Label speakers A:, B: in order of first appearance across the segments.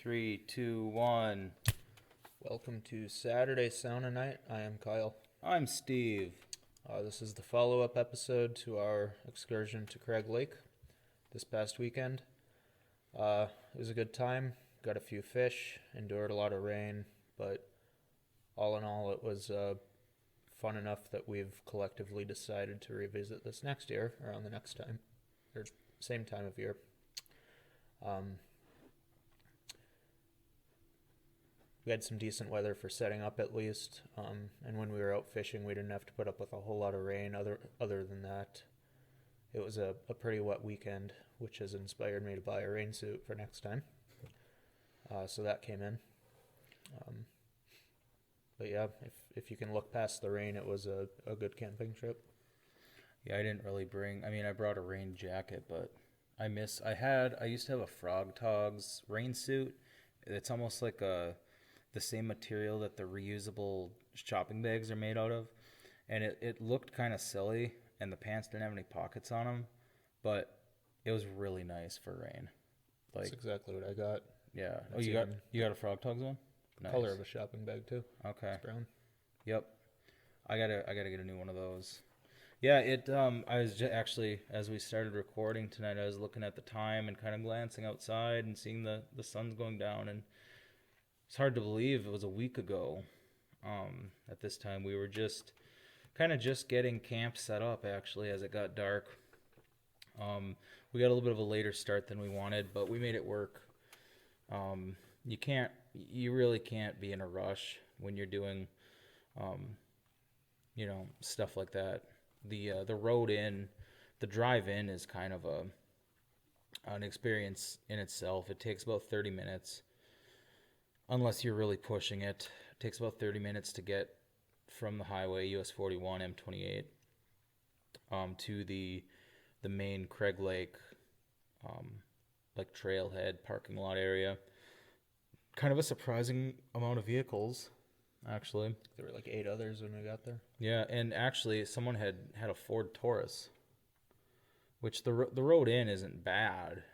A: Three, two, one.
B: Welcome to Saturday Sauna Night. I am Kyle.
A: I'm Steve.
B: This is the follow-up episode to our excursion to Craig Lake this past weekend. It was a good time. Got a few fish, endured a lot of rain, but all in all, it was fun enough that we've collectively decided to revisit this next year, around the next time, or same time of year. We had some decent weather for setting up at least, and when we were out fishing, we didn't have to put up with a whole lot of rain. Other than that, it was a pretty wet weekend, which has inspired me to buy a rain suit for next time. So that came in. But yeah, if you can look past the rain, it was a good camping trip.
A: Yeah, I didn't really bring. I brought a rain jacket, but I used to have a Frog Togs rain suit. It's almost like the same material that the reusable shopping bags are made out of, and it looked kind of silly, and the pants didn't have any pockets on them, but it was really nice for rain.
B: That's exactly what I got.
A: Yeah.
B: That's
A: you got a Frog Togs one? Nice.
B: Color of a shopping bag too.
A: Okay.
B: It's brown.
A: Yep. I gotta get a new one of those. Yeah. I was actually, as we started recording tonight, I was looking at the time and kind of glancing outside and seeing the sun's going down, and it's hard to believe it was a week ago. At this time, we were just getting camp set up, actually, as it got dark. We got a little bit of a later start than we wanted, but we made it work. You really can't be in a rush when you're doing, stuff like that. The road in, the drive in is kind of an experience in itself. It takes about 30 minutes. Unless you're really pushing it. It takes about 30 minutes to get from the highway, US 41, M28, to the main Craig Lake, trailhead parking lot area. Kind of a surprising amount of vehicles, actually.
B: There were like 8 others when we got there.
A: Yeah, and actually someone had a Ford Taurus, which the road in isn't bad.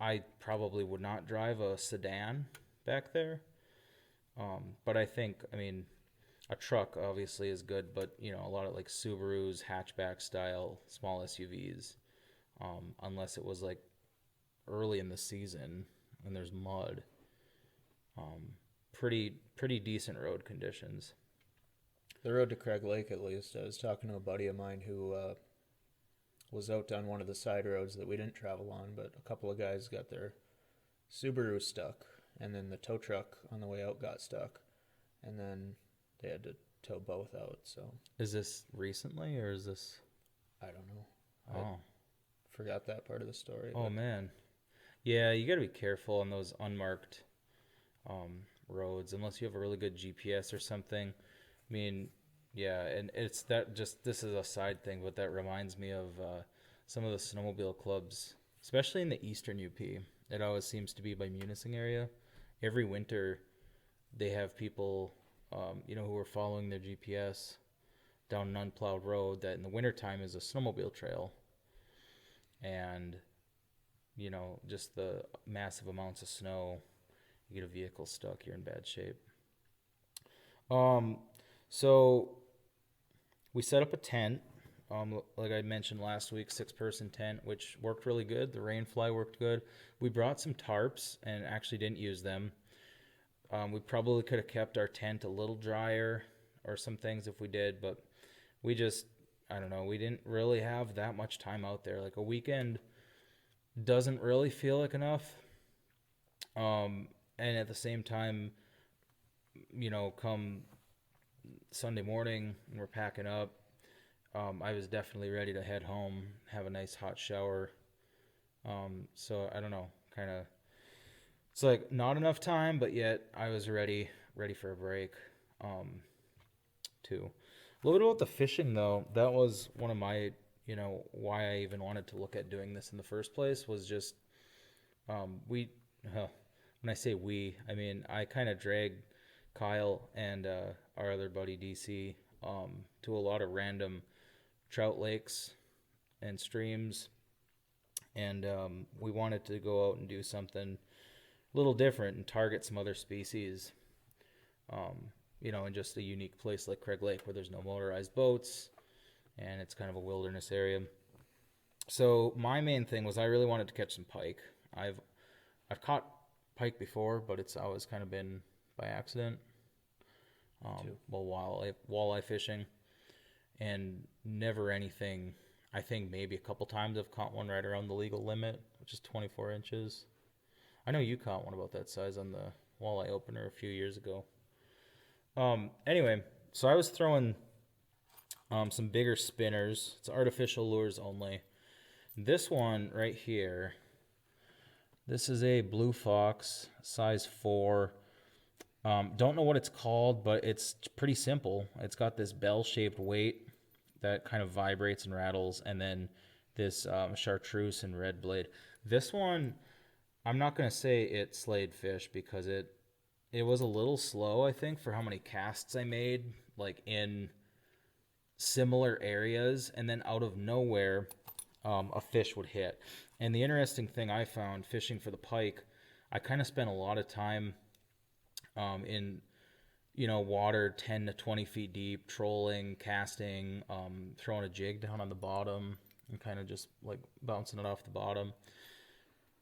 A: I probably would not drive a sedan back there. But I think, a truck obviously is good, but, a lot of like Subarus, hatchback style, small SUVs, unless it was like early in the season and there's mud. Pretty decent road conditions.
B: The road to Craig Lake, at least, I was talking to a buddy of mine who was out on one of the side roads that we didn't travel on, but a couple of guys got their Subaru stuck, and then the tow truck on the way out got stuck, and then they had to tow both out. So
A: is this recently, or is this?
B: I don't know.
A: I
B: forgot that part of the story.
A: Oh, man. Yeah, you got to be careful on those unmarked roads, unless you have a really good GPS or something. Yeah, and it's that this is a side thing, but that reminds me of some of the snowmobile clubs, especially in the eastern UP. It always seems to be by Munising area. Every winter, they have people, who are following their GPS down an unplowed road that in the wintertime is a snowmobile trail. And, just the massive amounts of snow, you get a vehicle stuck, you're in bad shape. So we set up a tent, like I mentioned last week, 6-person tent, which worked really good. The rain fly worked good. We brought some tarps and actually didn't use them. We probably could have kept our tent a little drier or some things if we did, but we just, I don't know, we didn't really have that much time out there. Like a weekend doesn't really feel like enough. And at the same time, come Sunday morning and we're packing up, I was definitely ready to head home, have a nice hot shower. So I don't know, kind of, it's like not enough time, but yet I was ready for a break, too. A little bit about the fishing though. That was one of my, why I even wanted to look at doing this in the first place was just, when I say we, I kind of dragged Kyle and our other buddy DC to a lot of random trout lakes and streams and we wanted to go out and do something a little different and target some other species. In just a unique place like Craig Lake where there's no motorized boats and it's kind of a wilderness area. So my main thing was I really wanted to catch some pike. I've caught pike before, but it's always kind of been by accident. Walleye fishing, and never anything. I think maybe a couple times I've caught one right around the legal limit, which is 24 inches. I know you caught one about that size on the walleye opener a few years ago. Anyway, so I was throwing some bigger spinners. It's artificial lures only. This one right here, this is a blue fox, size 4. Don't know what it's called, but it's pretty simple. It's got this bell-shaped weight that kind of vibrates and rattles, and then this chartreuse and red blade. This one, I'm not going to say it slayed fish because it was a little slow, I think, for how many casts I made, like in similar areas, and then out of nowhere, a fish would hit. And the interesting thing I found fishing for the pike, I kind of spent a lot of time in water 10 to 20 feet deep, trolling, casting, throwing a jig down on the bottom and kind of just like bouncing it off the bottom.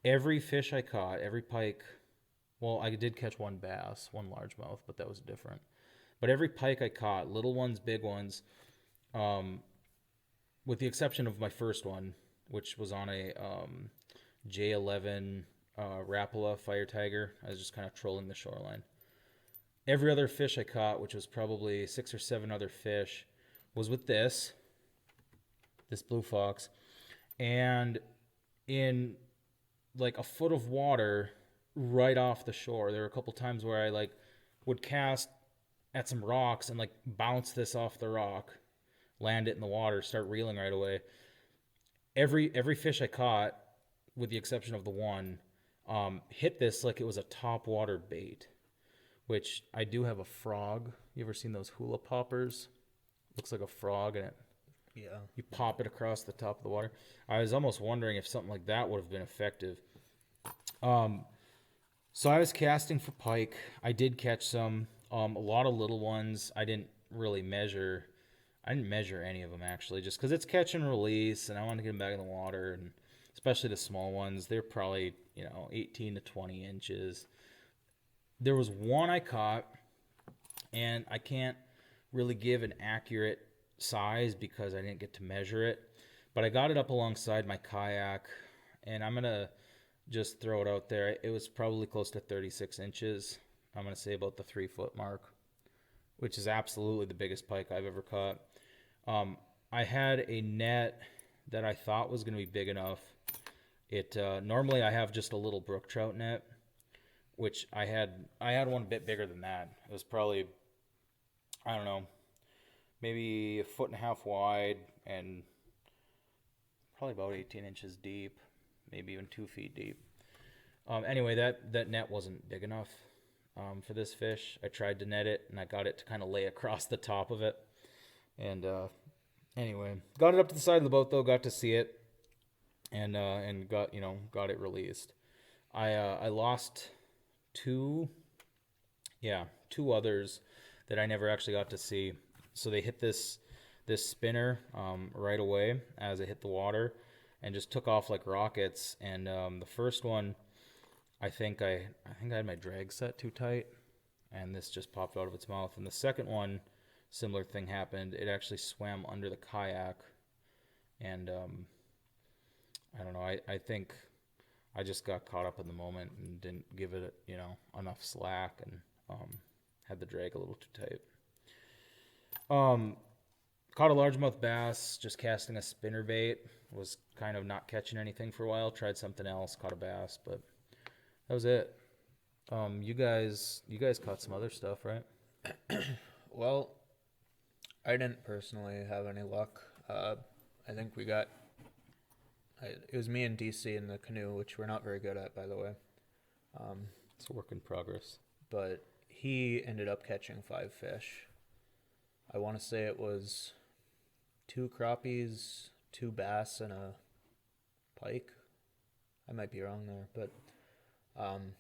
A: Every fish I caught, every pike, well, I did catch one bass, one largemouth, but that was different. But every pike I caught, little ones, big ones, with the exception of my first one, which was on a J11 Rapala Fire Tiger. I was just kind of trolling the shoreline. Every other fish I caught, which was probably 6 or 7 other fish, was with this blue fox. And in like a foot of water right off the shore, there were a couple times where I would cast at some rocks and bounce this off the rock, land it in the water, start reeling right away. Every fish I caught, with the exception of the one, hit this like it was a top water bait. Which I do have a frog. You ever seen those hula poppers? Looks like a frog, and you pop it across the top of the water. I was almost wondering if something like that would have been effective. So I was casting for pike. I did catch some, a lot of little ones. I didn't measure any of them actually, just because it's catch and release, and I want to get them back in the water, and especially the small ones. They're probably 18 to 20 inches. There was one I caught, and I can't really give an accurate size because I didn't get to measure it, but I got it up alongside my kayak, and I'm going to just throw it out there. It was probably close to 36 inches. I'm going to say about the 3-foot mark, which is absolutely the biggest pike I've ever caught. I had a net that I thought was going to be big enough. Normally I have just a little brook trout net, which I had one a bit bigger than that. It was probably, I don't know, maybe 1.5 feet wide and probably about 18 inches deep, maybe even 2 feet deep. Anyway, that net wasn't big enough for this fish. I tried to net it, and I got it to kind of lay across the top of it. And anyway, got it up to the side of the boat though, got to see it, and got it released. I lost two others that I never actually got to see. So they hit this spinner right away as it hit the water, and just took off like rockets. And the first one, I think I had my drag set too tight, and this just popped out of its mouth. And the second one, similar thing happened. It actually swam under the kayak, and I don't know. I think I just got caught up in the moment and didn't give it, enough slack, and had the drag a little too tight. Caught a largemouth bass, just casting a spinner bait. Was kind of not catching anything for a while. Tried something else, caught a bass, but that was it. You guys caught some other stuff, right?
B: Well, I didn't personally have any luck. I think it was me and DC in the canoe, which we're not very good at, by the way.
A: It's a work in progress.
B: But he ended up catching 5 fish. I want to say it was 2 crappies, 2 bass, and a pike. I might be wrong there, but um,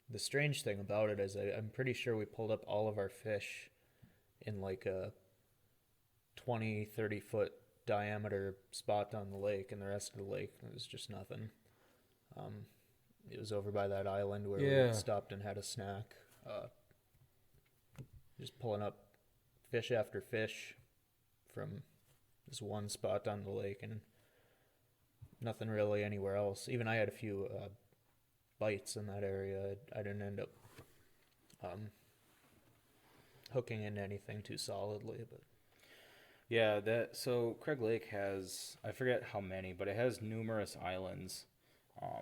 B: the strange thing about it is I'm pretty sure we pulled up all of our fish in like a 20, 30 foot diameter spot on the lake, and the rest of the lake was just nothing. Um, it was over by that island where we
A: Yeah.
B: stopped and had a snack. Just pulling up fish after fish from this one spot on the lake, and nothing really anywhere else. Even I had a few bites in that area. I didn't end up um, hooking into anything too solidly, but
A: Yeah, so Craig Lake has, I forget how many, but it has numerous islands.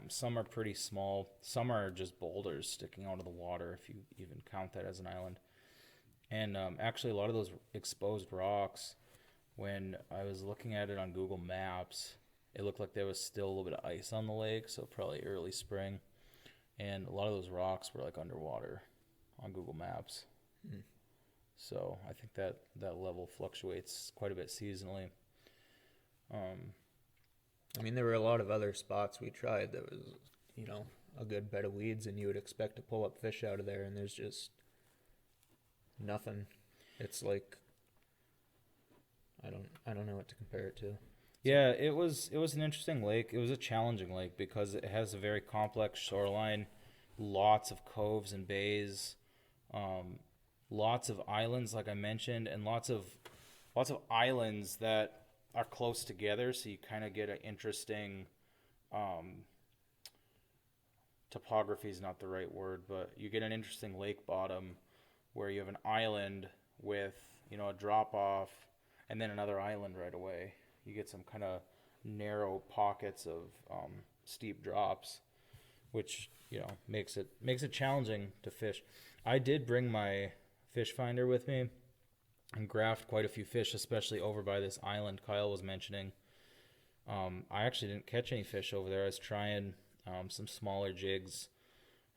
A: Some are pretty small. Some are just boulders sticking out of the water, if you even count that as an island. And actually, a lot of those exposed rocks, when I was looking at it on Google Maps, it looked like there was still a little bit of ice on the lake, so probably early spring. And a lot of those rocks were like underwater on Google Maps.
B: mm.
A: So I think that level fluctuates quite a bit seasonally.
B: I mean, there were a lot of other spots we tried that was, a good bed of weeds, and you would expect to pull up fish out of there, and there's just nothing. It's like I don't know what to compare it to.
A: Yeah, it was an interesting lake. It was a challenging lake because it has a very complex shoreline, lots of coves and bays, lots of islands, like I mentioned, and lots of islands that are close together. So you kind of get an interesting topography is not the right word, but you get an interesting lake bottom where you have an island with a drop off, and then another island right away. You get some kind of narrow pockets of steep drops, which makes it challenging to fish. I did bring my fish finder with me and graphed quite a few fish, especially over by this island Kyle was mentioning. I actually didn't catch any fish over there. I was trying some smaller jigs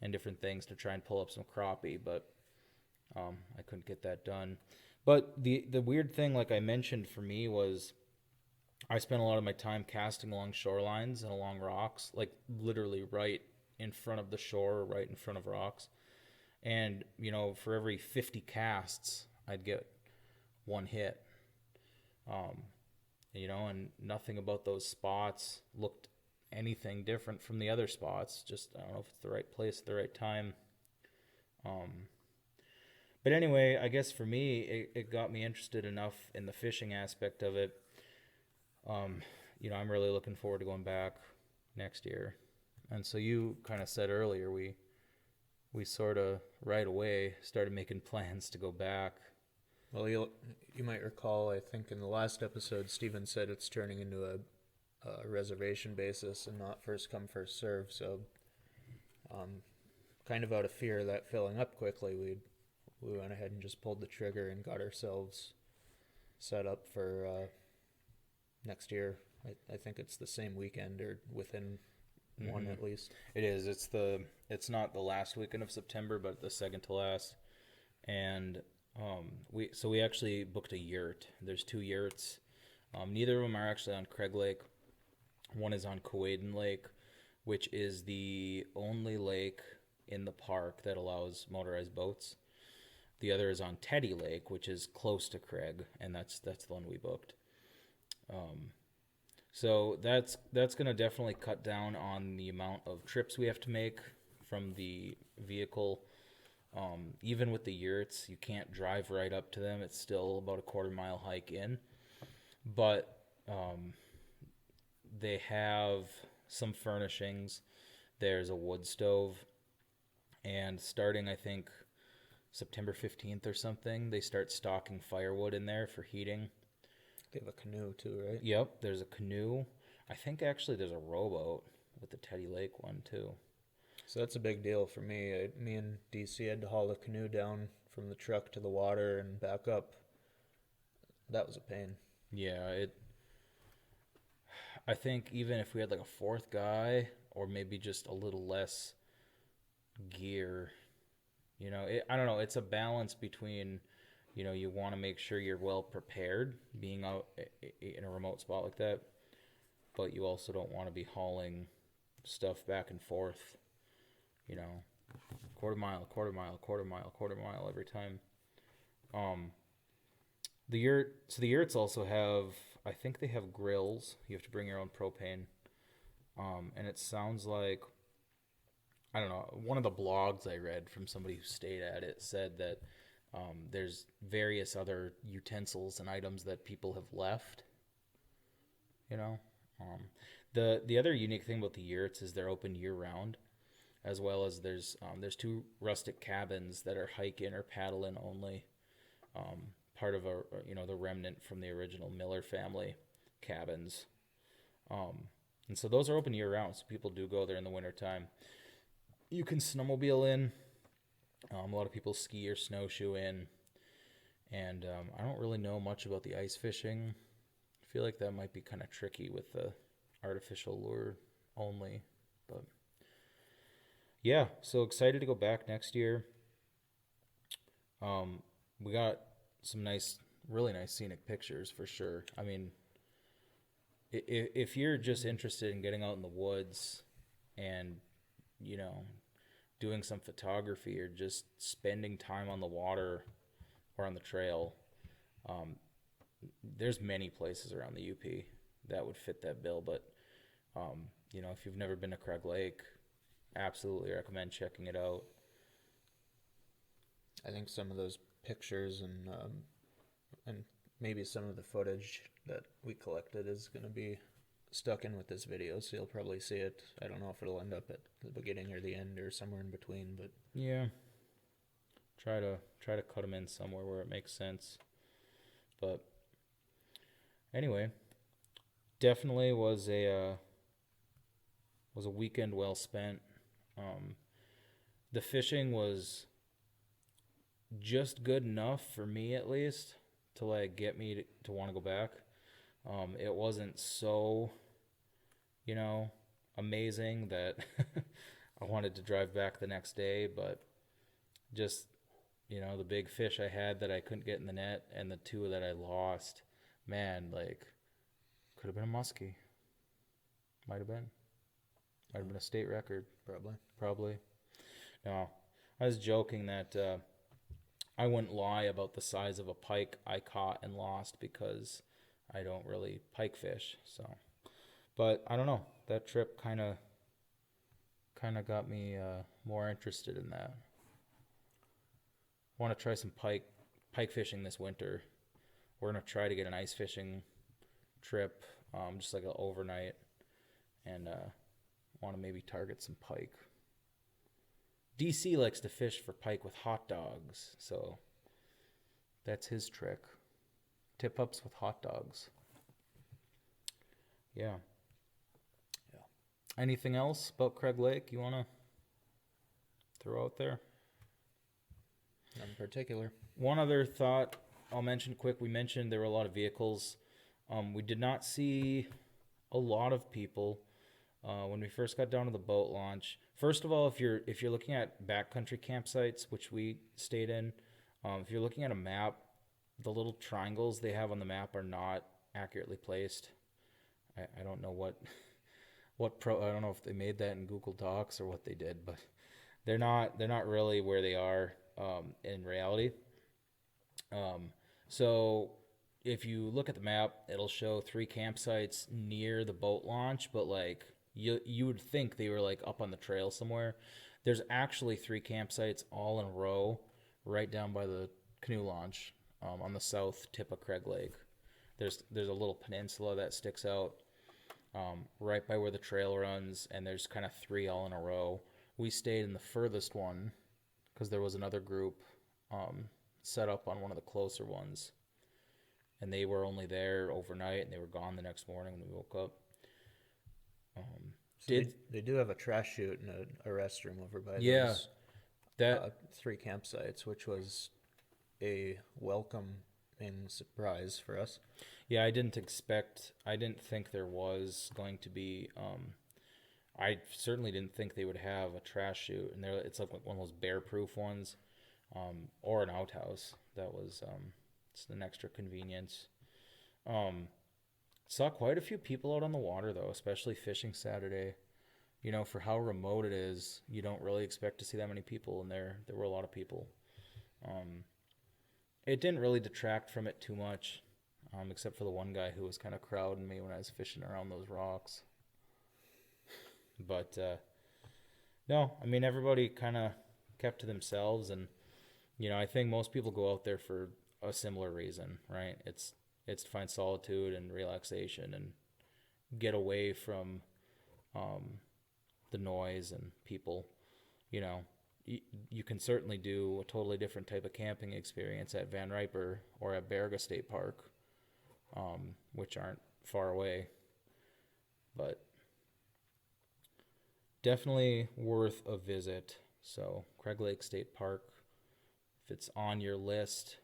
A: and different things to try and pull up some crappie, but I couldn't get that done. But the weird thing, like I mentioned, for me was I spent a lot of my time casting along shorelines and along rocks, like literally right in front of the shore, right in front of rocks. And, for every 50 casts, I'd get one hit. And nothing about those spots looked anything different from the other spots. Just, I don't know if it's the right place at the right time. But anyway, I guess for me, it got me interested enough in the fishing aspect of it. I'm really looking forward to going back next year. And so you kind of said earlier, we sort of right away started making plans to go back.
B: Well, you might recall, I think in the last episode, Steven said it's turning into a reservation basis and not first come, first serve. So, kind of out of fear of that filling up quickly, we went ahead and just pulled the trigger and got ourselves set up for next year. I think it's the same weekend or within one at least.
A: It is. It's not the last weekend of September, but the second to last. And we actually booked a yurt. There's 2 yurts. Neither of them are actually on Craig Lake. One is on Coaden Lake, which is the only lake in the park that allows motorized boats. The other is on Teddy Lake, which is close to Craig, and that's the one we booked. So that's going to definitely cut down on the amount of trips we have to make from the vehicle. Even with the yurts, you can't drive right up to them. It's still about a quarter-mile hike in. But they have some furnishings. There's a wood stove. And starting, I think, September 15th or something, they start stocking firewood in there for heating.
B: They have a canoe too, right?
A: Yep, there's a canoe. I think actually there's a rowboat with the Teddy Lake one too.
B: So that's a big deal for me. Me and DC had to haul the canoe down from the truck to the water and back up. That was a pain.
A: Yeah, I think even if we had like a 4th guy or maybe just a little less gear, I don't know. It's a balance between, you want to make sure you're well prepared being out in a remote spot like that, but you also don't want to be hauling stuff back and forth, you know, quarter mile, quarter mile, quarter mile, quarter mile every time. Um, so the yurts also have, I think they have grills. You have to bring your own propane. And it sounds like, I don't know, one of the blogs I read from somebody who stayed at it said that there's various other utensils and items that people have left, you know. The other unique thing about the yurts is they're open year round, as well as there's two rustic cabins that are hike in or paddle in only, part of the remnant from the original Miller family cabins. And so those are open year round, so people do go there in the wintertime. You can snowmobile in. A lot of people ski or snowshoe in. And I don't really know much about the ice fishing. I feel like that might be kind of tricky with the artificial lure only. But yeah, so excited to go back next year. We got some really nice scenic pictures for sure. I mean, if you're just interested in getting out in the woods and, doing some photography or just spending time on the water or on the trail, there's many places around the UP that would fit that bill. But, if you've never been to Craig Lake, absolutely recommend checking it out.
B: I think some of those pictures and maybe some of the footage that we collected is going to be stuck in with this video, so you'll probably see it. I don't know if it'll end up at the beginning or the end or somewhere in between, but
A: yeah, try to cut them in somewhere where it makes sense. But anyway, definitely was a weekend well spent. The fishing was just good enough for me, at least, to get me to want to go back. It wasn't so, amazing that I wanted to drive back the next day, but just, the big fish I had that I couldn't get in the net and the two that I lost, man, could have been a muskie. Might have been a state record. Probably. No, I was joking that I wouldn't lie about the size of a pike I caught and lost because I don't really pike fish. So, but I don't know. That trip kind of got me more interested in that. I want to try some pike fishing this winter. We're gonna try to get an ice fishing trip, just like an overnight, and want to maybe target some pike. DC likes to fish for pike with hot dogs, so that's his trick. Tip ups with hot dogs. Yeah. Anything else about Craig Lake you want to throw out there?
B: None in particular.
A: One other thought I'll mention quick. We mentioned there were a lot of vehicles. We did not see a lot of people when we first got down to the boat launch. First of all, if you're looking at backcountry campsites, which we stayed in, if you're looking at a map, the little triangles they have on the map are not accurately placed. I don't know I don't know if they made that in Google Docs or what they did, but they're not really where they are in reality. So if you look at the map, it'll show 3 campsites near the boat launch, but you would think they were up on the trail somewhere. There's actually 3 campsites all in a row right down by the canoe launch, on the south tip of Craig Lake. There's a little peninsula that sticks out right by where the trail runs, and there's kind of 3 all in a row. We stayed in the furthest one because there was another group set up on one of the closer ones, and they were only there overnight, and they were gone the next morning when we woke up.
B: They do have a trash chute and a restroom over by
A: those that
B: 3 campsites, which was a welcoming surprise for us.
A: Yeah, I didn't think there was going to be. I certainly didn't think they would have a trash chute, and it's like one of those bear-proof ones, or an outhouse. That was it's an extra convenience. Saw quite a few people out on the water though, especially fishing Saturday. for how remote it is, you don't really expect to see that many people, and there were a lot of people. Um, it didn't really detract from it too much, except for the one guy who was kind of crowding me when I was fishing around those rocks. But no, I mean, everybody kind of kept to themselves, and I think most people go out there for a similar reason, right? It's to find solitude and relaxation and get away from the noise and people. You know, you can certainly do a totally different type of camping experience at Van Riper or at Berga State Park, which aren't far away, but definitely worth a visit. So Craig Lake State Park, if it's on your list,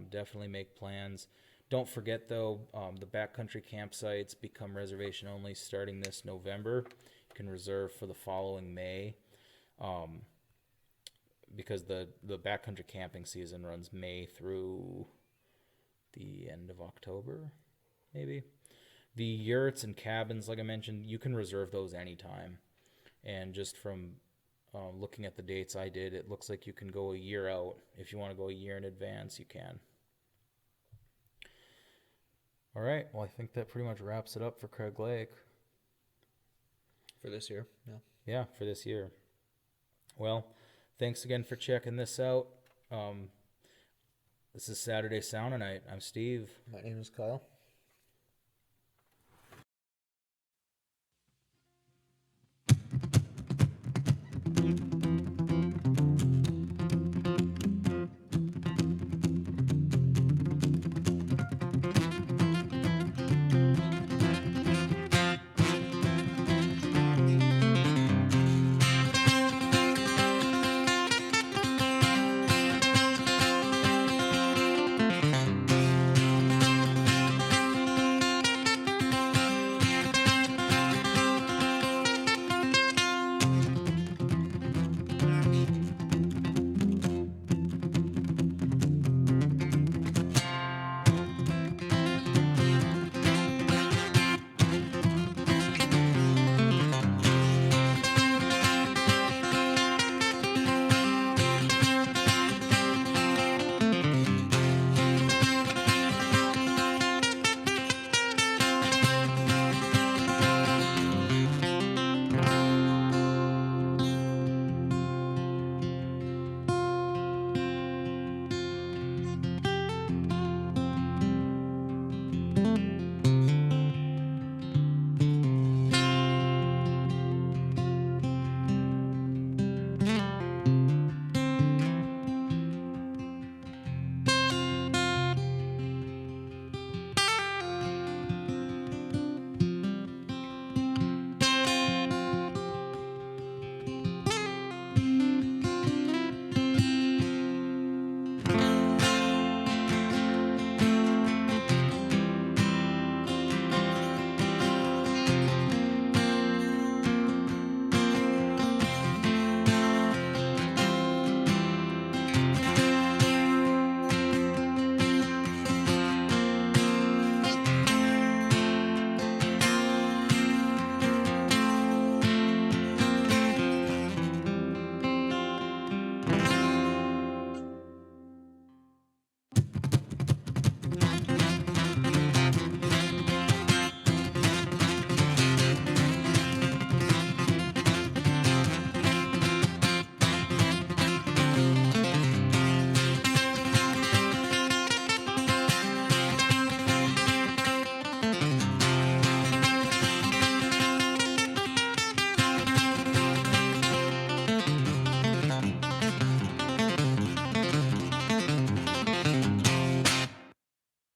A: definitely make plans. Don't forget, though, the backcountry campsites become reservation only starting this November. You can reserve for the following May, because the backcountry camping season runs May through the end of October, maybe. The yurts and cabins, like I mentioned, you can reserve those anytime. And just from looking at the dates I did, it looks like you can go a year out. If you want to go a year in advance, you can. All right. Well, I think that pretty much wraps it up for Craig Lake.
B: For this year, yeah.
A: Yeah, for this year. Well, thanks again for checking this out. This is Saturday Sauna Night. I'm Steve.
B: My name is Kyle.